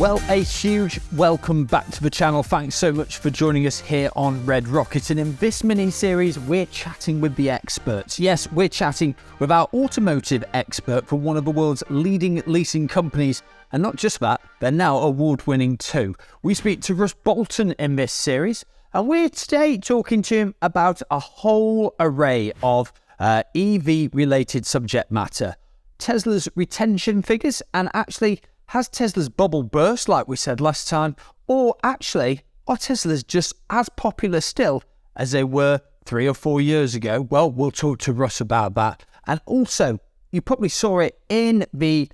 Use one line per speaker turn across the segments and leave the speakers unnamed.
Well, a huge welcome back to the channel. Thanks so much for joining us here on Red Rocket. And in this mini-series, we're chatting with the experts. Yes, we're chatting with our automotive expert from one of the world's leading leasing companies. And not just that, they're now award-winning too. We speak to Russ Boulton in this series, and we're today talking to him about a whole array of EV-related subject matter. Tesla's retention figures, and actually, has Tesla's bubble burst like we said last time? Or actually, are Teslas just as popular still as they were 3 or 4 years ago? Well, we'll talk to Russ about that. And also, you probably saw it in the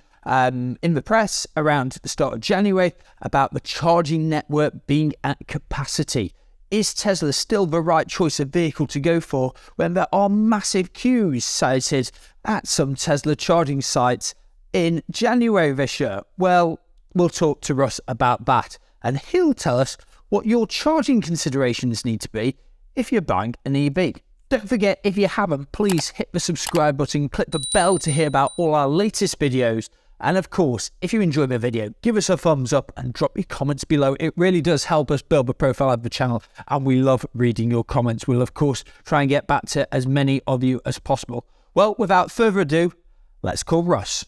press around the start of January about the charging network being at capacity. Is Tesla still the right choice of vehicle to go for when there are massive queues cited at some Tesla charging sites in January this year? Well, we'll talk to Russ about that, and he'll tell us what your charging considerations need to be if you're buying an EV. Don't forget, if you haven't, please hit the subscribe button, click the bell to hear about all our latest videos. And of course, if you enjoy the video, give us a thumbs up and drop your comments below. It really does help us build the profile of the channel, and we love reading your comments. We'll, of course, try and get back to as many of you as possible. Well, without further ado, let's call Russ.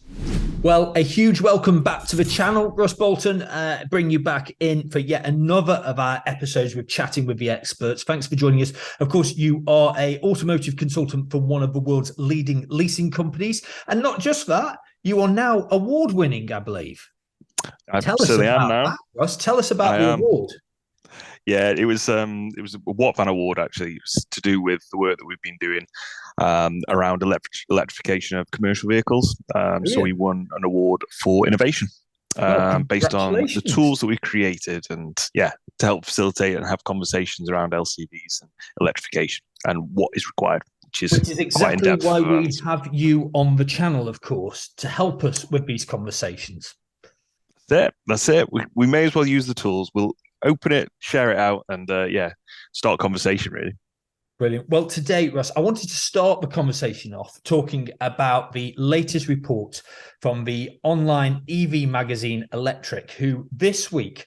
Well, a huge welcome back to the channel, Russ Boulton. Bring you back in for yet another of our episodes with Chatting with the Experts. Thanks for joining us. Of course, you are an automotive consultant for one of the world's leading leasing companies. And not just that, you are now award-winning, I believe.
Tell us about
that, Russ. Tell us about the award.
Yeah, it was a What Award, actually. It was to do with the work that we've been doing around electrification of commercial vehicles. So we won an award for innovation based on the tools that we've created, and to help facilitate and have conversations around LCVs and electrification and what is required. Which is
exactly why we have you on the channel, of course, to help us with these conversations.
That's it. We may as well use the tools. We'll open it, share it out, and start a conversation, really.
Brilliant. Well, today, Russ, I wanted to start the conversation off talking about the latest report from the online EV magazine Electric, who this week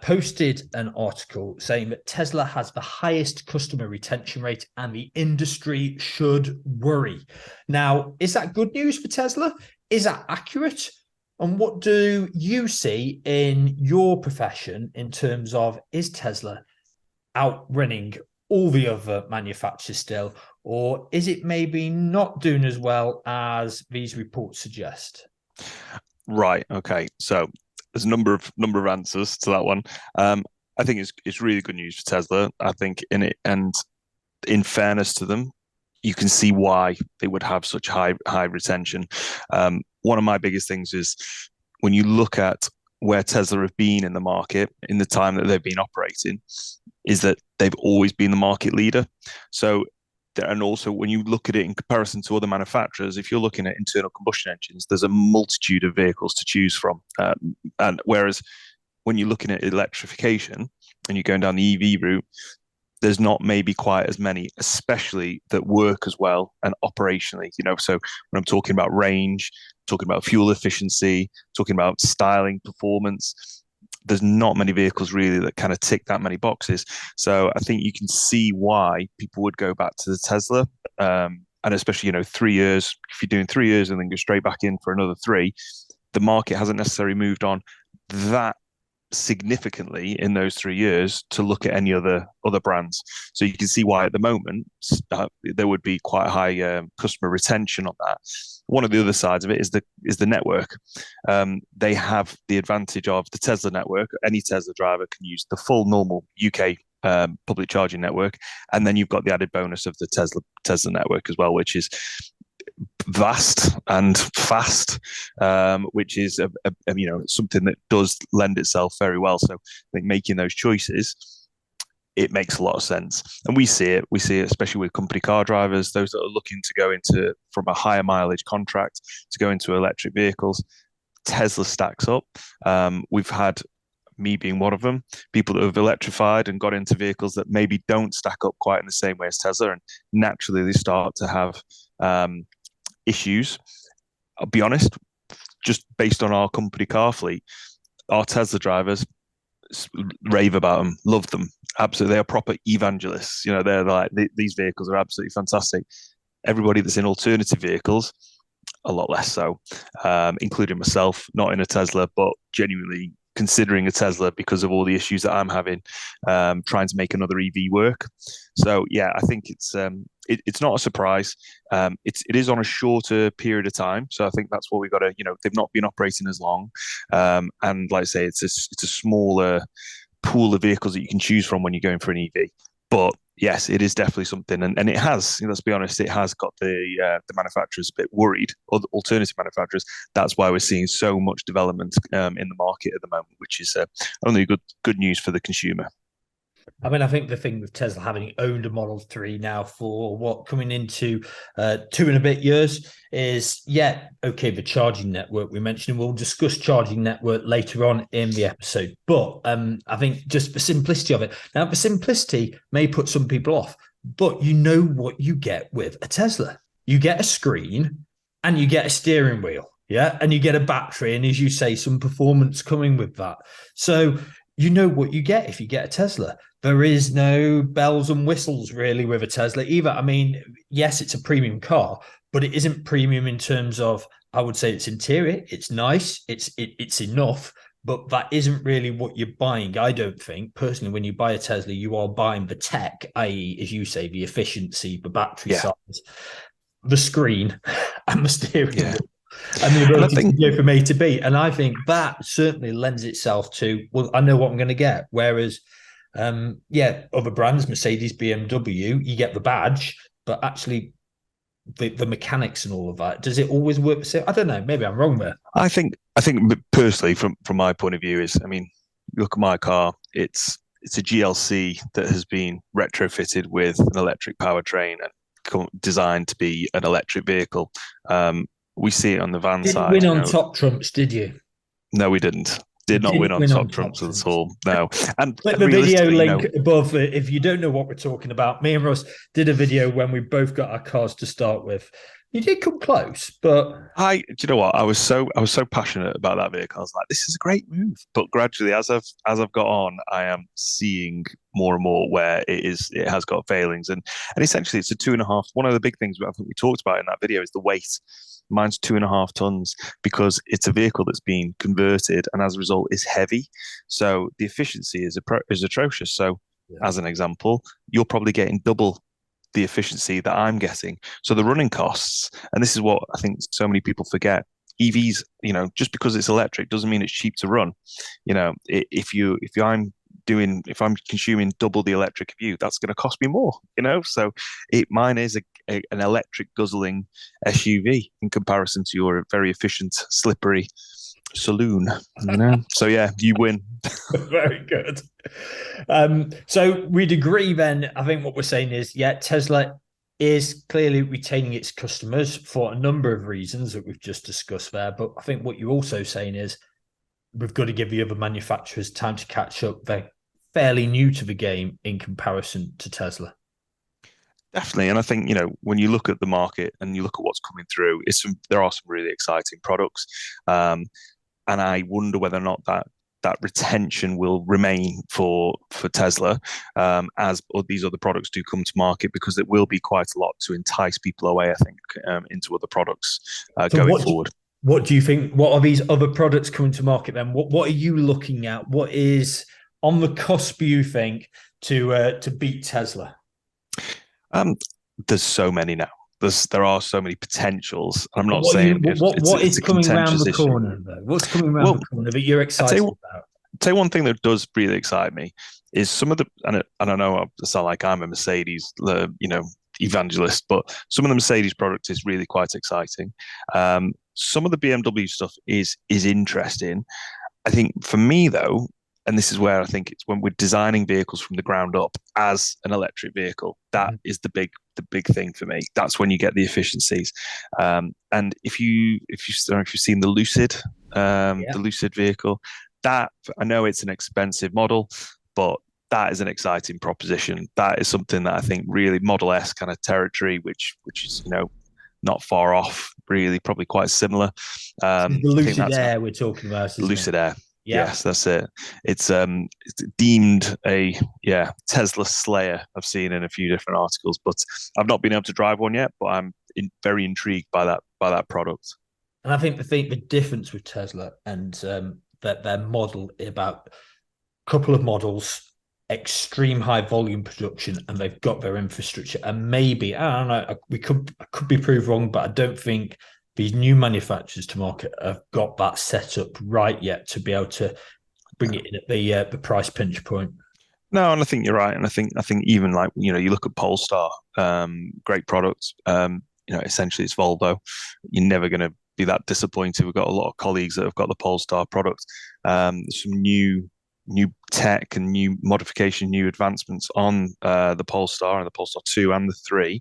posted an article saying that Tesla has the highest customer retention rate and the industry should worry. Now, is that good news for Tesla? Is that accurate? And what do you see in your profession in terms of, is Tesla outrunning all the other manufacturers still, or is it maybe not doing as well as these reports suggest?
Right. Okay. So there's a number of answers to that one. I think it's really good news for Tesla. I think in fairness to them, you can see why they would have such high retention. One of my biggest things is when you look at where Tesla have been in the market in the time that they've been operating, is that they've always been the market leader. So, and also when you look at it in comparison to other manufacturers, if you're looking at internal combustion engines, there's a multitude of vehicles to choose from. And whereas when you're looking at electrification and you're going down the EV route, there's not maybe quite as many, especially that work as well and operationally, so when I'm talking about range, talking about fuel efficiency, talking about styling, performance, there's not many vehicles really that kind of tick that many boxes. So I think you can see why people would go back to the Tesla. And especially, 3 years, if you're doing 3 years and then go straight back in for another 3, the market hasn't necessarily moved on that significantly in those 3 years to look at any other brands. So you can see why at the moment there would be quite high customer retention on that. One of the other sides of it is the network. They have the advantage of the Tesla network. Any Tesla driver can use the full normal UK public charging network, and then you've got the added bonus of the Tesla network as well, which is vast and fast, which is something that does lend itself very well. So I think making those choices, it makes a lot of sense, and we see it especially with company car drivers, those that are looking to go into from a higher mileage contract to go into electric vehicles. Tesla stacks up. We've had, me being one of them, people that have electrified and got into vehicles that maybe don't stack up quite in the same way as Tesla, and naturally they start to have issues. I'll be honest, just based on our company car fleet, our Tesla drivers rave about them, love them, absolutely. They are proper evangelists. They're like these vehicles are absolutely fantastic. Everybody that's in alternative vehicles, a lot less so, including myself, not in a Tesla, but genuinely considering a Tesla because of all the issues that I'm having, trying to make another EV work. So yeah, I think it's not a surprise. It is on a shorter period of time, so I think that's what we got to. They've not been operating as long, and like I say, it's a smaller pool of vehicles that you can choose from when you're going for an EV. But yes, it is definitely something, and it has. Let's be honest, it has got the manufacturers a bit worried, or the alternative manufacturers. That's why we're seeing so much development in the market at the moment, which is only good news for the consumer.
I mean, I think the thing with Tesla having owned a Model 3 now for coming into 2 and a bit years is, the charging network we mentioned. We'll discuss charging network later on in the episode. But I think just the simplicity of it. Now, the simplicity may put some people off, but you know what you get with a Tesla. You get a screen and you get a steering wheel. Yeah. And you get a battery. And as you say, some performance coming with that. So you know what you get if you get a Tesla. There is no bells and whistles really with a Tesla either. I mean, yes, it's a premium car, but it isn't premium in terms of, I would say, its interior. It's nice. It's enough, but that isn't really what you're buying. I don't think personally, when you buy a Tesla, you are buying the tech, i.e., as you say, the efficiency, the battery size, the screen, and the steering wheel. And the ability to go from A to B. And I think that certainly lends itself to, well, I know what I'm going to get. Whereas, other brands, Mercedes, BMW, you get the badge, but actually the mechanics and all of that, does it always work the same? I don't know. Maybe I'm wrong there.
I think personally, from my point of view, look at my car. It's a GLC that has been retrofitted with an electric powertrain and designed to be an electric vehicle. We see it on the van side.
Didn't win on Top Trumps, did you?
No, we didn't. Did not win on Top Trumps at all. No. And
click the video link above. If you don't know what we're talking about, me and Russ did a video when we both got our cars to start with. You did come close, but
do you know what? I was so passionate about that vehicle. I was like, this is a great move. But gradually, as I've got on, I am seeing more and more where it has got failings, and essentially it's a 2.5. One of the big things I think we talked about in that video is the weight. Mine's 2.5 tons because it's a vehicle that's been converted and as a result is heavy. So the efficiency is atrocious. So as an example, you're probably getting double the efficiency that I'm getting. So the running costs, and this is what I think so many people forget. EVs, just because it's electric doesn't mean it's cheap to run. If I'm consuming double the electric of you, that's going to cost me more, So mine is an electric guzzling SUV in comparison to your very efficient, slippery saloon, So yeah, you win.
Very good. So we'd agree then. I think what we're saying is, Tesla is clearly retaining its customers for a number of reasons that we've just discussed there. But I think what you're also saying is we've got to give the other manufacturers time to catch up. They're fairly new to the game in comparison to Tesla.
Definitely. And I think, when you look at the market and you look at what's coming through, there are some really exciting products. And I wonder whether or not that retention will remain for Tesla as these other products do come to market, because it will be quite a lot to entice people away, I think, into other products going forward.
What do you think? What are these other products coming to market then? What are you looking at? What is on the cusp, you think, to beat Tesla?
There's so many now. There are so many potentials. I'm not saying
what is coming around the corner, though. What's coming around the corner that you're excited about?
I'll tell you one thing that does really excite me is some of the, and I don't know, I sound like I'm a Mercedes, evangelist, but some of the Mercedes product is really quite exciting. Some of the BMW stuff is interesting. I think for me though, and this is where I think it's when we're designing vehicles from the ground up as an electric vehicle, that is the big thing for me. That's when you get the efficiencies. And if you've seen the Lucid, the Lucid vehicle, that I know it's an expensive model, but that is an exciting proposition. That is something that I think really Model S kind of territory, which is not far off, really, probably quite similar.
The Lucid Air we're talking about,
Lucid Air.
Yeah.
Yes, that's it. It's deemed a Tesla slayer. I've seen in a few different articles, but I've not been able to drive one yet. But very intrigued by that product.
And I think the difference with Tesla and that their model about a couple of models, extreme high volume production, and they've got their infrastructure. And maybe I don't know, I could be proved wrong, but I don't think these new manufacturers to market have got that set up right yet to be able to bring it in at the price pinch point.
No, and I think you're right. And I think even like you look at Polestar, great products. Essentially it's Volvo. You're never going to be that disappointed. We've got a lot of colleagues that have got the Polestar product. Some new tech and new modification, new advancements on the Polestar and the Polestar 2 and the 3,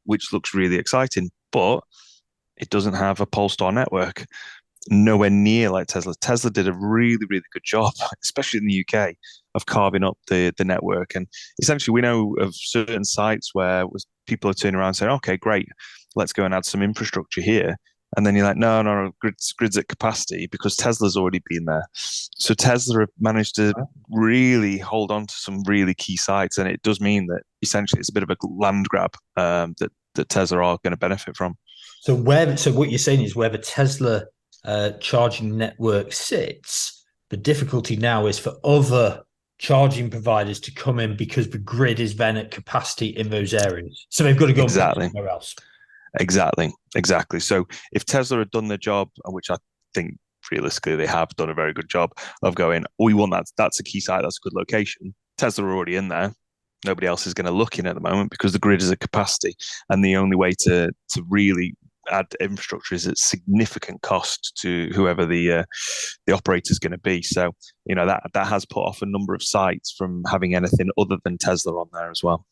which looks really exciting. But it doesn't have a Polestar network, nowhere near like Tesla. Tesla did a really, really good job, especially in the UK, of carving up the network. And essentially, we know of certain sites where people are turning around saying, okay, great, let's go and add some infrastructure here. And then you're like, no, grid's at capacity because Tesla's already been there. So Tesla have managed to really hold on to some really key sites. And it does mean that essentially it's a bit of a land grab that Tesla are going to benefit from.
So what you're saying is where the Tesla charging network sits, the difficulty now is for other charging providers to come in because the grid is then at capacity in those areas. So they've got to go
exactly.
and put somewhere else.
Exactly. So if Tesla had done their job, which I think realistically they have done a very good job of going, we want that's a key site, that's a good location. Tesla are already in there. Nobody else is going to look in at the moment because the grid is at capacity. And the only way to really add infrastructure is at significant cost to whoever the operator is going to be. So, that has put off a number of sites from having anything other than Tesla on there as well.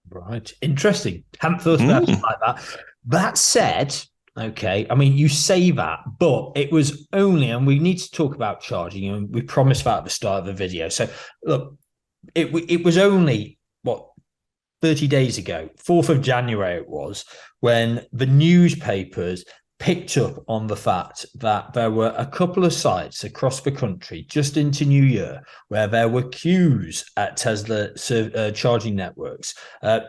Right. Interesting. Hadn't thought about it like that. That said, okay, I mean, you say that, but it was only, and we need to talk about charging, and we promised that at the start of the video. So, look, it was only, 30 days ago, 4th of January it was, when the newspapers picked up on the fact that there were a couple of sites across the country just into New Year where there were queues at Tesla charging networks.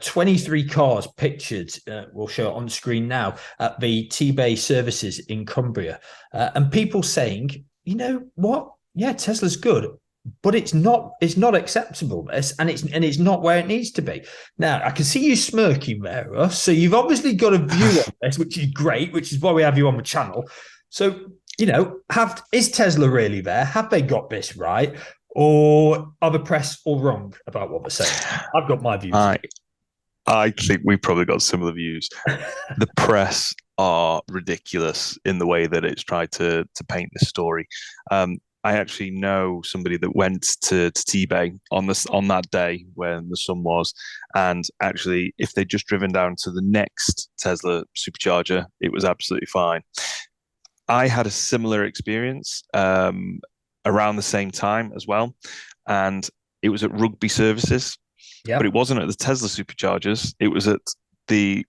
23 cars pictured, we'll show it on screen now, at the T-Bay services in Cumbria. And people saying, you know what? Yeah, Tesla's good, but it's not acceptable, this, and it's not where it needs to be. Now, I can see you smirking there, Russ. So you've obviously got a view on this, which is great, which is why we have you on the channel. So, is Tesla really there? Have they got this right? Or are the press all wrong about what they're saying? I've got my views.
I think we've probably got similar views. The press are ridiculous in the way that it's tried to paint this story. I actually know somebody that went to T-Bay on that day when the sun was, and actually, if they'd just driven down to the next Tesla supercharger, it was absolutely fine. I had a similar experience around the same time as well, and it was at Rugby Services, but it wasn't at the Tesla superchargers. It was at the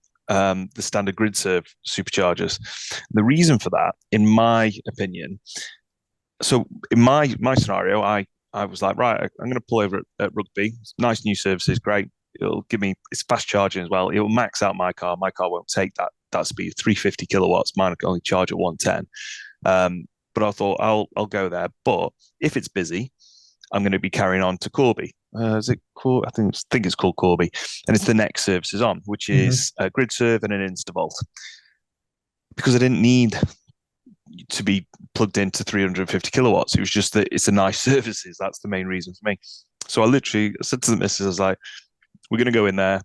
standard grid serve superchargers. The reason for that, in my opinion. So in my scenario, I was like, right, I'm going to pull over at Rugby. Nice new services, great. It's fast charging as well. It will max out my car. My car won't take that speed, 350 kilowatts. Mine can only charge at 110. But I thought I'll go there. But if it's busy, I'm going to be carrying on to Corby. Is it cool? I think it's called Corby, and it's the next services on, which is a grid serve and an InstaVolt. Because I didn't need to be plugged into 350 kilowatts. It was just that it's a nice services. That's the main reason for me. So I said to the missus, I was like, we're going to go in there,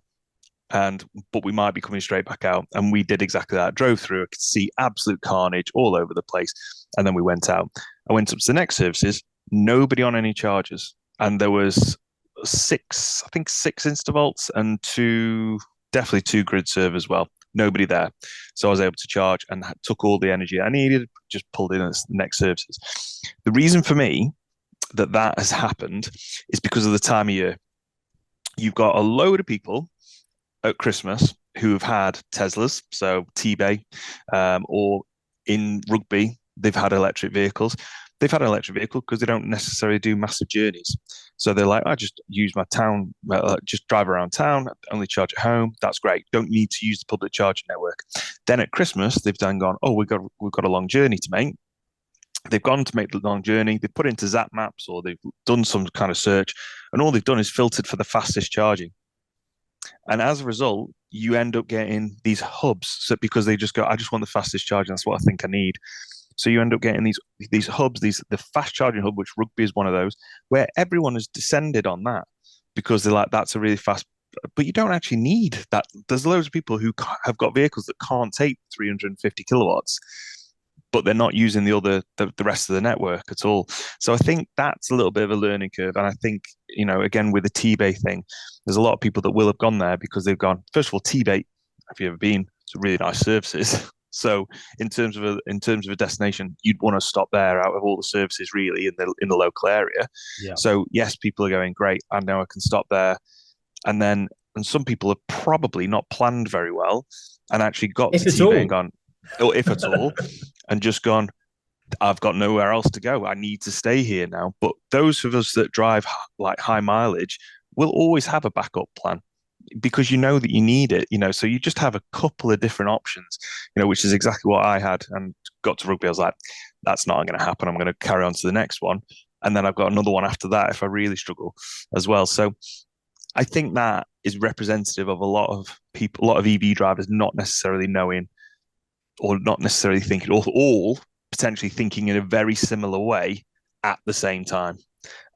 but we might be coming straight back out. And we did exactly that. Drove through, I could see absolute carnage all over the place. And then we went out. I went up to the next services, nobody on any chargers. And there was six InstaVolts and definitely two grid serve as well. Nobody there. So I was able to charge and took all the energy I needed, just pulled in the next services. The reason for me that has happened is because of the time of year. You've got a load of people at Christmas who have had Teslas, so T-Bay, or in Rugby, they've had electric vehicles. they've had an electric vehicle because they don't necessarily do massive journeys. So they're like, I just use my town, just drive around town, only charge at home. That's great. Don't need to use the public charging network. Then at Christmas, they've then gone, oh, we've got a long journey to make. They've gone to make the long journey. They put it into Zap Maps or they've done some kind of search, and all they've done is filtered for the fastest charging. And as a result, you end up getting these hubs. So because they just go, I just want the fastest charging. That's what I think I need. So you end up getting these hubs, the fast charging hub, which rugby is one of those, where everyone has descended on that because they're like, that's a really fast. But you don't actually need that. There's loads of people who have got vehicles that can't take 350 kilowatts, but they're not using the rest of the network at all. So I think that's a little bit of a learning curve. And I think, again, with the T-Bay thing, there's a lot of people that will have gone there because they've gone, first of all, T-Bay, have you ever been? It's a really nice services. So in terms of a destination, you'd want to stop there out of all the services really in the local area.
Yeah.
So yes, people are going, great, I know I can stop there. And some people have probably not planned very well and actually got to T-Bay and gone, or if at all, and just gone, I've got nowhere else to go. I need to stay here now. But those of us that drive like high mileage will always have a backup plan because you know that you need it, so you just have a couple of different options, which is exactly what I had, and got to rugby. I was like, that's not going to happen. I'm going to carry on to the next one. And then I've got another one after that if I really struggle as well. So I think that is representative of a lot of people, a lot of EV drivers not necessarily knowing or not necessarily thinking, or all potentially thinking in a very similar way at the same time.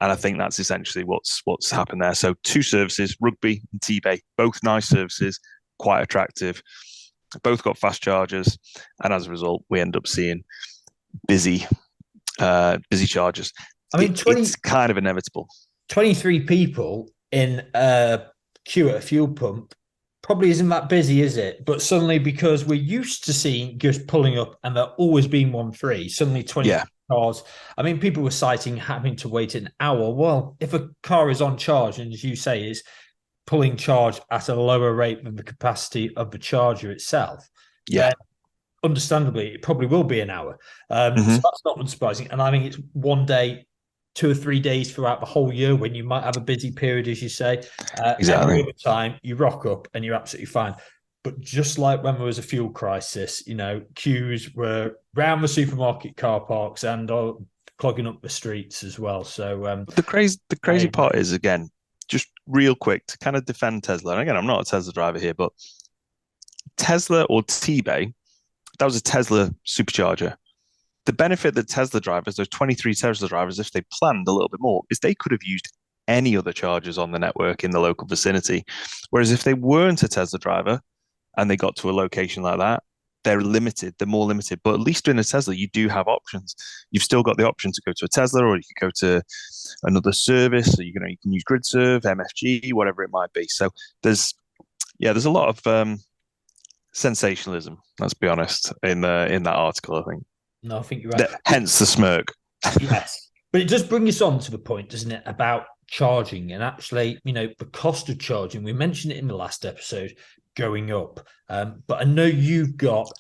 And I think that's essentially what's happened there. So two services, rugby and T-Bay, both nice services, quite attractive. Both got fast chargers, and as a result, we end up seeing busy chargers.
I mean,
it's kind of inevitable.
23 people in a queue at a fuel pump probably isn't that busy, is it? But suddenly, because we're used to seeing just pulling up and there always being one free, suddenly 20 cars. I mean, people were citing having to wait an hour. Well, if a car is on charge, and as you say, is pulling charge at a lower rate than the capacity of the charger itself, then understandably, it probably will be an hour. So that's not unsurprising. And I think it's one day, 2 or 3 days throughout the whole year when you might have a busy period, as you say.
Exactly.
Every other time you rock up and you're absolutely fine. But just like when there was a fuel crisis, queues were around the supermarket car parks and clogging up the streets as well. So
the crazy part is, again, just real quick to kind of defend Tesla. And again, I'm not a Tesla driver here, but Tesla or T-Bay, that was a Tesla supercharger. The benefit that Tesla drivers, those 23 Tesla drivers, if they planned a little bit more, is they could have used any other chargers on the network in the local vicinity. Whereas if they weren't a Tesla driver and they got to a location like that, they're limited, they're more limited. But at least in a Tesla, you do have options. You've still got the option to go to a Tesla, or you can go to another service. So you can use GridServe, MFG, whatever it might be. So there's a lot of sensationalism, let's be honest, in that article, I think.
No, I think you're right.
Hence the smirk.
Yes. But it does bring us on to the point, doesn't it, about charging and actually, the cost of charging. We mentioned it in the last episode, going up. But I know you've got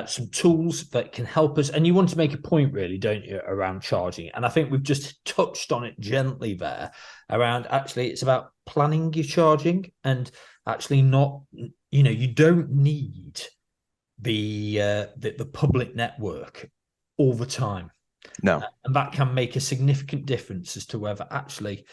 some tools that can help us, and you want to make a point, really, don't you, around charging? And I think we've just touched on it gently there around actually it's about planning your charging and actually not, you don't need the public network all the time.
No.
And that can make a significant difference as to whether actually,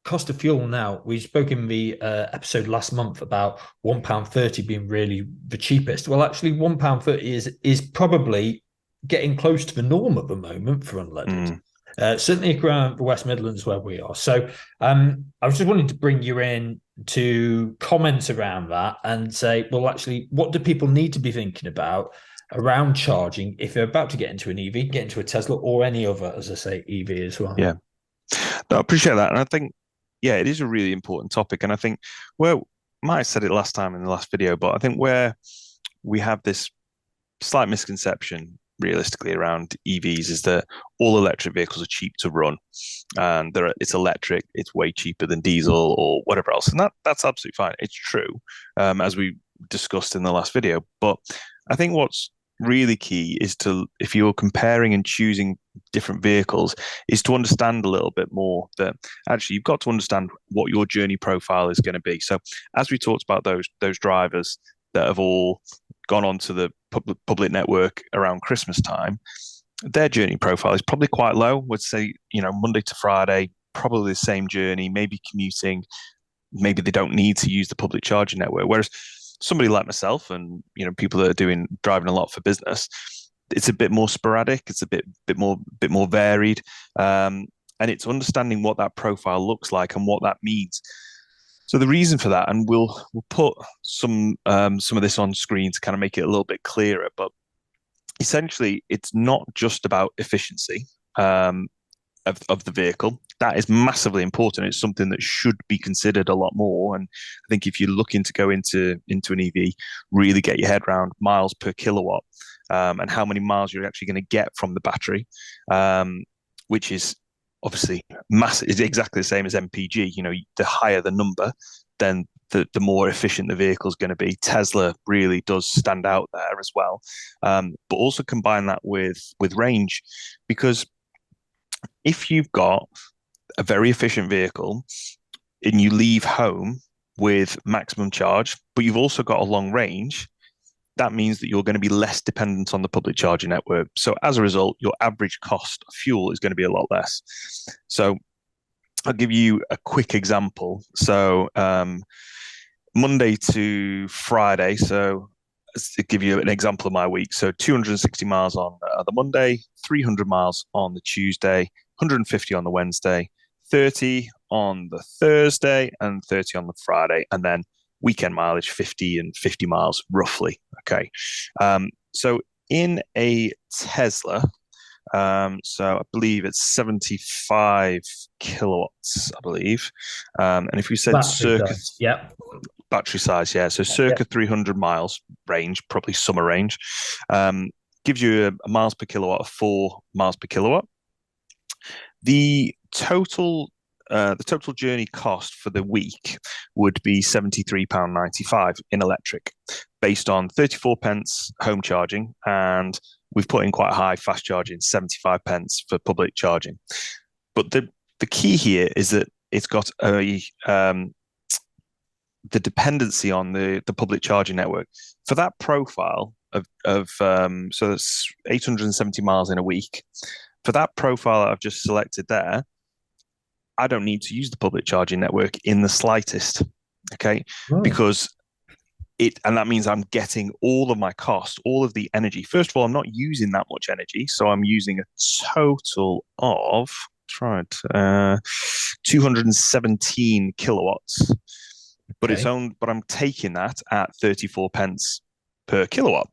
cost of fuel now, we spoke in the episode last month about £1.30 being really the cheapest. Well, actually, £1.30 is probably getting close to the norm at the moment for unleaded. Certainly around the West Midlands where we are. So I was just wanting to bring you in to comment around that and say, well, actually, what do people need to be thinking about around charging if they're about to get into an EV, get into a Tesla or any other, as I say, EV as well?
Yeah. No, I appreciate that. And I think, it is a really important topic. And I think I might have said it last time in the last video, but I think where we have this slight misconception realistically around EVs is that all electric vehicles are cheap to run, and it's electric, it's way cheaper than diesel or whatever else. And that's absolutely fine. It's true, as we discussed in the last video. But I think what's really key is to, if you're comparing and choosing different vehicles, is to understand a little bit more that actually you've got to understand what your journey profile is going to be. So as we talked about those drivers that have all gone onto the public network around Christmas time, their journey profile is probably quite low. Would say, Monday to Friday, probably the same journey, maybe commuting, maybe they don't need to use the public charging network. Whereas somebody like myself and people that are driving a lot for business, it's a bit more sporadic. It's a bit more varied, and it's understanding what that profile looks like and what that means. So the reason for that, and we'll put some of this on screen to kind of make it a little bit clearer, but essentially it's not just about efficiency of the vehicle. That is massively important. It's something that should be considered a lot more. And I think if you're looking to go into an EV, really get your head around miles per kilowatt, and how many miles you're actually going to get from the battery, which is obviously massive. It's exactly the same as MPG. The higher the number, then the more efficient the vehicle is going to be. Tesla really does stand out there as well, but also combine that with range, because if you've got a very efficient vehicle and you leave home with maximum charge, but you've also got a long range, that means that you're going to be less dependent on the public charging network. So as a result, your average cost of fuel is going to be a lot less. So I'll give you a quick example. So Monday to Friday, so to give you an example of my week. So 260 miles on the Monday, 300 miles on the Tuesday, 150 on the Wednesday, 30 on the Thursday, and 30 on the Friday. And then weekend mileage, 50 and 50 miles roughly. Okay. So in a Tesla, so I believe it's 75 kilowatts, I believe. And if we said battery size, yeah. So circa 300 miles range, probably summer range, gives you a miles per kilowatt of 4 miles per kilowatt. The total journey cost for the week would be £73.95 in electric, based on 34 pence home charging, and we've put in quite high fast charging, 75 pence for public charging. But the key here is that it's got the dependency on the public charging network. For that profile of so that's 870 miles in a week. For that profile I've just selected there, I don't need to use the public charging network in the slightest, okay? Right. Because and that means I'm getting all of my cost, all of the energy. First of all, I'm not using that much energy, so I'm using a total of 217 kilowatts. But but I'm taking that at 34 pence per kilowatt.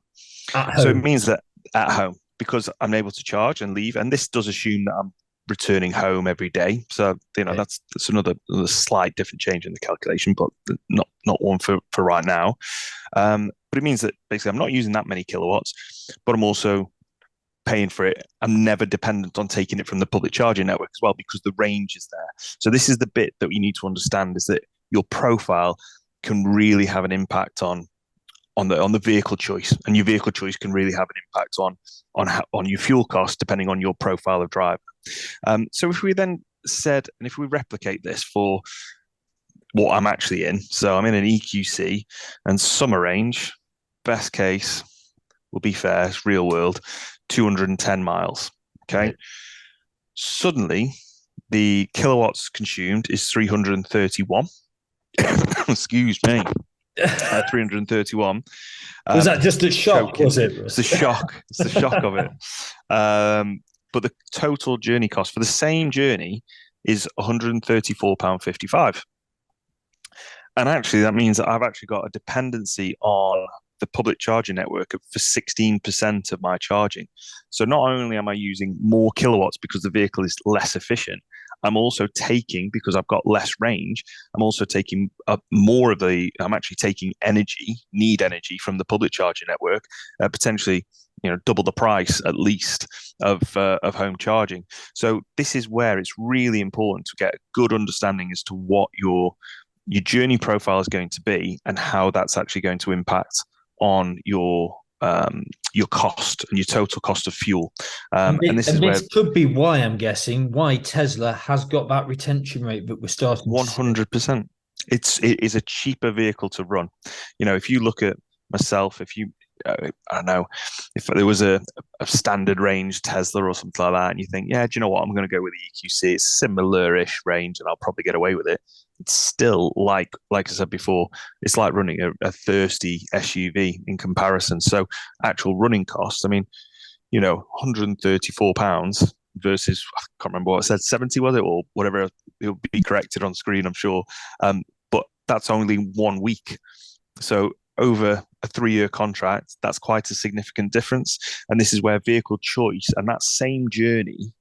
So it means that at home, because I'm able to charge and leave, and this does assume that I'm returning home every day. So that's another slight different change in the calculation, but not one for right now. But it means that basically I'm not using that many kilowatts, but I'm also paying for it. I'm never dependent on taking it from the public charging network as well, because the range is there. So this is the bit that you need to understand, is that your profile can really have an impact on the vehicle choice, and your vehicle choice can really have an impact on your fuel costs depending on your profile of driver. So if we then said, and if we replicate this for what I'm actually in, so I'm in an EQC and summer range, best case, will be fair, it's real world, 210 miles. Okay. Suddenly the kilowatts consumed is 331. Excuse me. 331.
Was that just a shock? Choking. Was it?
It's the shock. It's the shock of it. But the total journey cost for the same journey is £134.55. And actually, that means that I've actually got a dependency on the public charging network for 16% of my charging. So not only am I using more kilowatts because the vehicle is less efficient, I'm also taking, because I've got less range, I'm also taking up more of I'm actually taking need energy from the public charging network, potentially, double the price at least of home charging. So this is where it's really important to get a good understanding as to what your journey profile is going to be and how that's actually going to impact on your your cost and your total cost of fuel.
And this could be why, I'm guessing, why Tesla has got that retention rate that we're starting
100%. It is a cheaper vehicle to run. If you look at myself, I don't know, if there was a standard range Tesla or something like that, and you think, yeah, do you know what? I'm going to go with the EQC. It's similar-ish range, and I'll probably get away with it. It's still like I said before, it's like running a thirsty SUV in comparison. So actual running costs, I mean, £134 versus, I can't remember what I said, 70 was it, or whatever. It'll be corrected on screen, I'm sure. But that's only 1 week. So over a 3-year contract, that's quite a significant difference. And this is where vehicle choice and that same journey,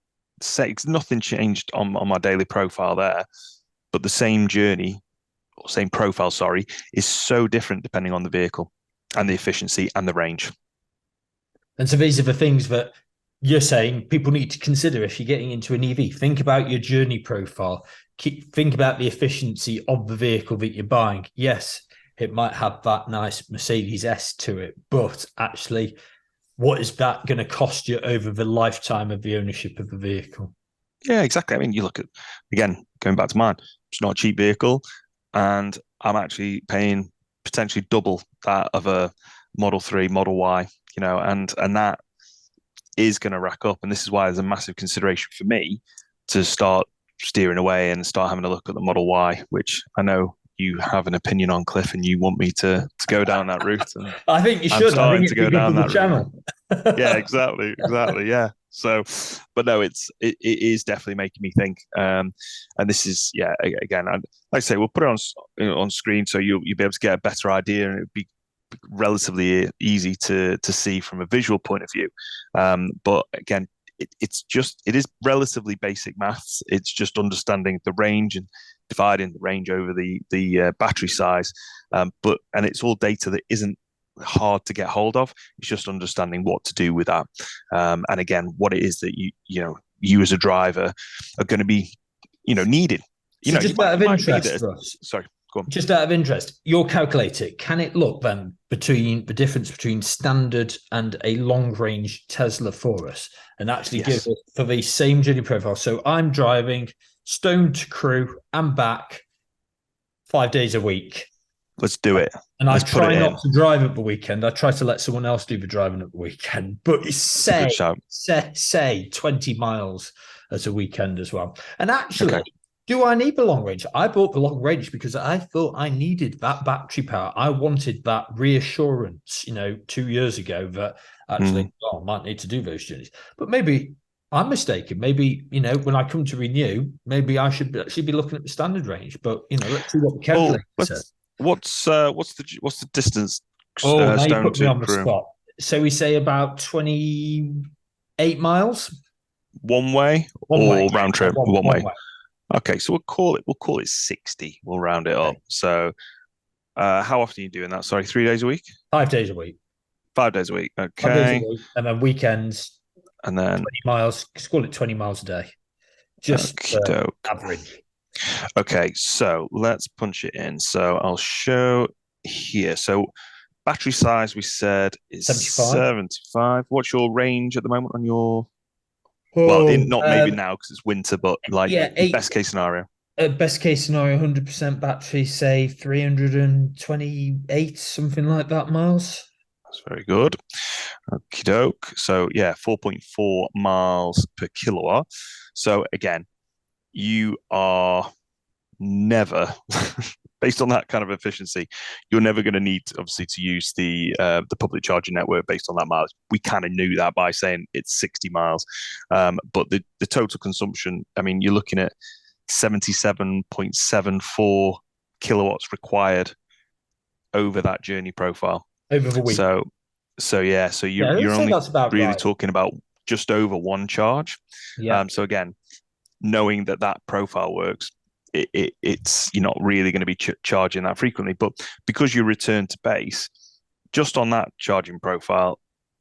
nothing changed on my daily profile there, but the same journey, or same profile, sorry, is so different depending on the vehicle and the efficiency and the range.
And so these are the things that you're saying people need to consider if you're getting into an EV. Think about your journey profile. Think about the efficiency of the vehicle that you're buying. Yes, it might have that nice Mercedes S to it, but actually, what is that going to cost you over the lifetime of the ownership of the vehicle?
Yeah, exactly. I mean, you look at, again, going back to mine, it's not a cheap vehicle, and I'm actually paying potentially double that of a Model 3, Model Y, and that is going to rack up. And this is why there's a massive consideration for me to start steering away and start having a look at the Model Y, which I know you have an opinion on, Cliff, and you want me to go down that route. And
I think you should. I think it's
to go down that
channel.
Yeah, exactly. Yeah. So, but no, it is definitely making me think. And this is, yeah, again, like I say, we'll put it on screen so you'll be able to get a better idea, and it'll be relatively easy to see from a visual point of view. But again, it is relatively basic maths. It's just understanding the range and dividing the range over the battery size. And it's all data that isn't hard to get hold of. It's just understanding what to do with that. And again, what it is that you as a driver are going to be, needed.
So just out of interest, Russ,
sorry.
Just out of interest, your calculator, can it look then between the difference between standard and a long range Tesla for us, and actually give us for the same journey profile? So I'm driving Stone to Crewe and back 5 days a week.
Let's do it.
And I try not to drive at the weekend. I try to let someone else do the driving at the weekend. But say 20 miles at a weekend as well. And actually, do I need the long range? I bought the long range because I thought I needed that battery power. I wanted that reassurance, 2 years ago that actually, I might need to do those journeys. But maybe I'm mistaken. Maybe, when I come to renew, maybe I should actually be looking at the standard range. But, let's see what the calculator says.
What's the distance?
Now you put me on the spot. So we say about 28 miles?
One way or round trip? One way. Okay, so we'll call it 60. We'll round it up. So how often are you doing that? Sorry, 3 days a week?
5 days a week.
5 days a week. Okay.
5 days a week. And then weekends.
And then
20 miles. Just call it 20 miles a day. Just average.
Okay, so let's punch it in. So I'll show here. So battery size we said is 75. What's your range at the moment on your? Maybe now because it's winter, but best case scenario.
Best case scenario, 100% battery, say 328, something like that miles.
That's very good. Okie doke. So 4.4 miles per kilowatt. So again, you are never, based on that kind of efficiency, you're never going to need, obviously, to use the public charging network based on that mileage. We kind of knew that by saying it's 60 miles. But the total consumption, I mean, you're looking at 77.74 kilowatts required over that journey profile.
Over the week.
So you're only really talking about just over one charge. Yeah. So again, knowing that profile works, it's you're not really going to be charging that frequently. But because you return to base, just on that charging profile,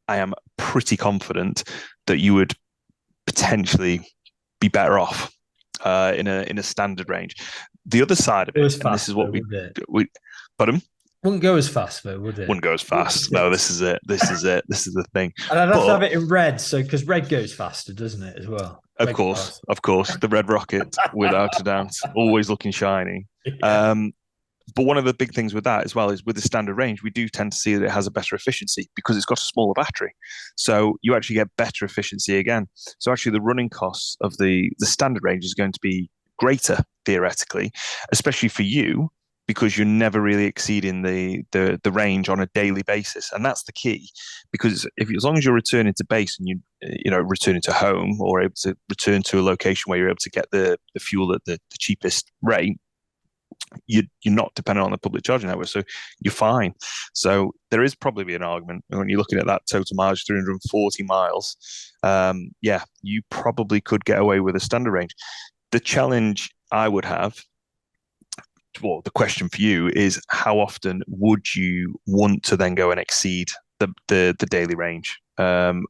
I am pretty confident that you would potentially be better off in a standard range. The other side of it, and this is what we pardon?
Wouldn't go as fast though, would it?
Wouldn't go as fast. No, this is it. This is it. This is the thing.
And I'd have to have it in red, so because red goes faster, doesn't it, as well?
Of course, the red rocket, without a doubt, always looking shiny.
Yeah.
But one of the big things with that as well is with the standard range, we do tend to see that it has a better efficiency because it's got a smaller battery. So you actually get better efficiency again. So actually the running costs of the standard range is going to be greater theoretically, especially for you, because you're never really exceeding the range on a daily basis. And that's the key, because as long as you're returning to base and returning to home or able to return to a location where you're able to get the fuel at the cheapest rate, you're not dependent on the public charging network, so you're fine. So there is probably an argument when you're looking at that total mileage, 340 miles. You probably could get away with a standard range. The challenge I would have, well, the question for you is, how often would you want to then go and exceed the daily range? And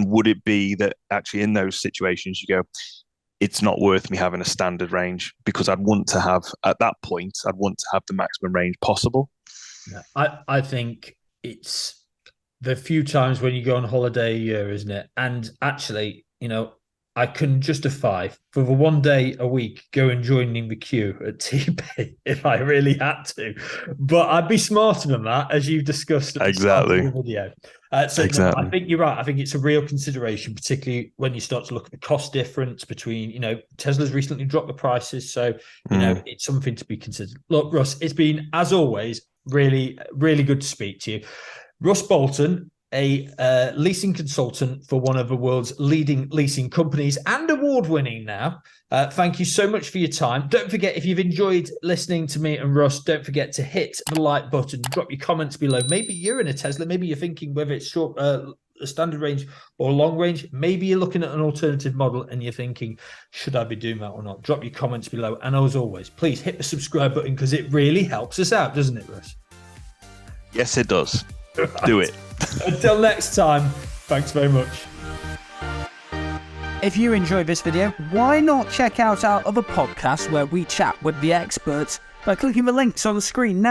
would it be that actually in those situations you go, it's not worth me having a standard range, because I'd want to have, at that point, the maximum range possible?
Yeah, I think it's the few times when you go on holiday a year, isn't it? And actually, I can justify for the 1 day a week going joining the queue at TP if I really had to, but I'd be smarter than that, as you've discussed at the start of the video. Exactly. No, I think you're right. I think it's a real consideration, particularly when you start to look at the cost difference between, Tesla's recently dropped the prices, so it's something to be considered. Look, Russ, it's been, as always, really, really good to speak to you. Russ Boulton, a leasing consultant for one of the world's leading leasing companies and award-winning now. Thank you so much for your time. Don't forget, if you've enjoyed listening to me and Russ, don't forget to hit the like button, drop your comments below. Maybe you're in a Tesla. Maybe you're thinking whether it's short, standard range or long range. Maybe you're looking at an alternative model and you're thinking, should I be doing that or not? Drop your comments below. And as always, please hit the subscribe button, because it really helps us out, doesn't it, Russ?
Yes, it does. Do it.
Until next time, thanks very much.
If you enjoyed this video, why not check out our other podcasts where we chat with the experts by clicking the links on the screen now.